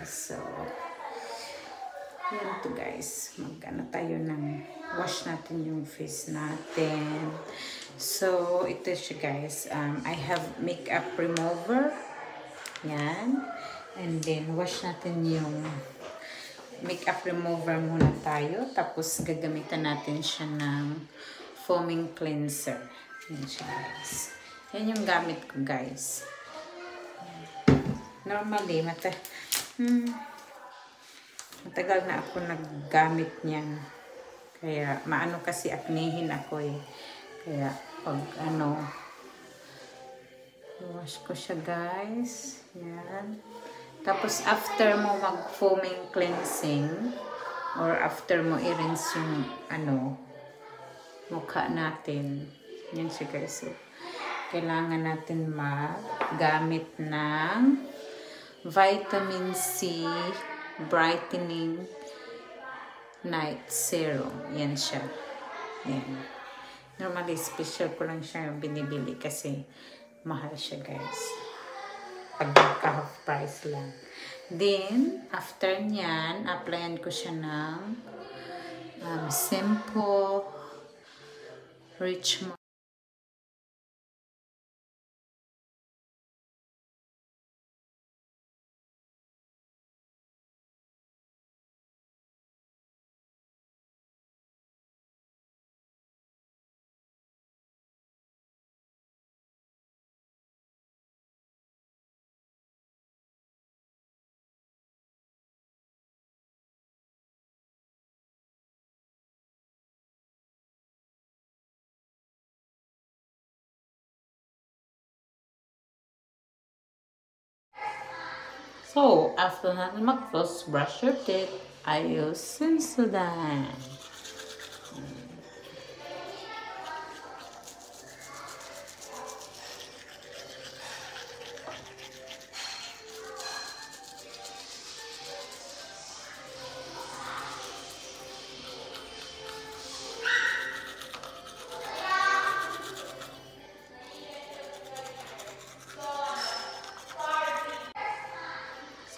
guys. So, yan to guys. Mag-ano tayo ng wash natin yung face natin. So, ito siya guys. I have makeup remover. Yan. And then, wash natin yung makeup remover muna tayo. Tapos, gagamitan natin siya ng foaming cleanser. Yan siya guys. Yan yung gamit ko guys. Normally, matagal na ako naggamit niyan. Kaya, maano kasi aknehin ako eh. Kaya, pag wash ko siya guys. Yan. Tapos, after mo mag-foaming cleansing, or after mo i-rinse yung, mukha natin. Yan siya guys. So, kailangan natin maggamit ng Vitamin C Brightening Night Serum. Yan siya. Yan. Normally, special ko lang siya binibili kasi mahal siya guys. Pag half price lang. Then, after nyan, applyan ko siya ng Simple Rich. So, after natin mag-floss, brush your teeth, I use Sensodyne.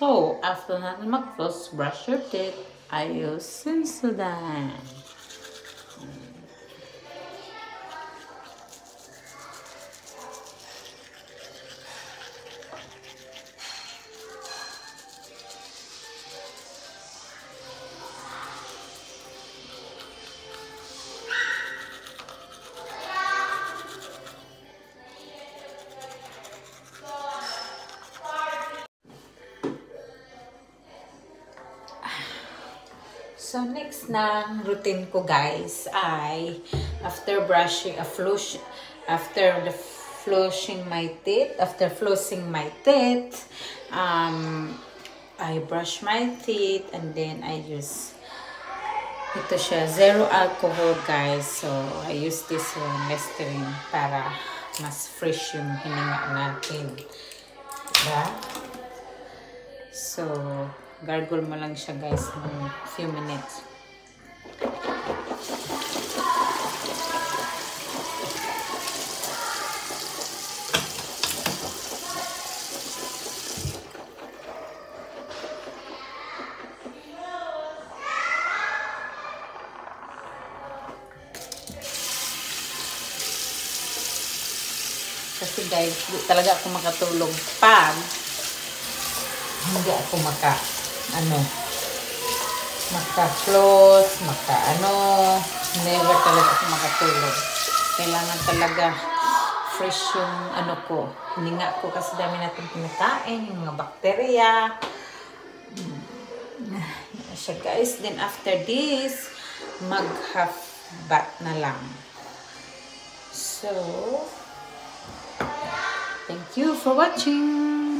So, after natin mag-floss, brush your teeth, I use Sensodyne. So, next na routine ko guys ay after brushing, after flossing my teeth, I brush my teeth and then I use, ito siya, zero alcohol guys. So, I use this one, Listerine, para mas fresh yung hininga natin. Diba? So, gargle mo lang siya guys ng few minutes. Kasi guys, talaga ako makatulog pag hindi ako maka-floss, never talaga ako makatulog. Kailangan talaga fresh yung hininga ko kasi dami natin pinakain, yung mga bakterya. Yan siya guys. Then after this, mag-half bath na lang. So, thank you for watching.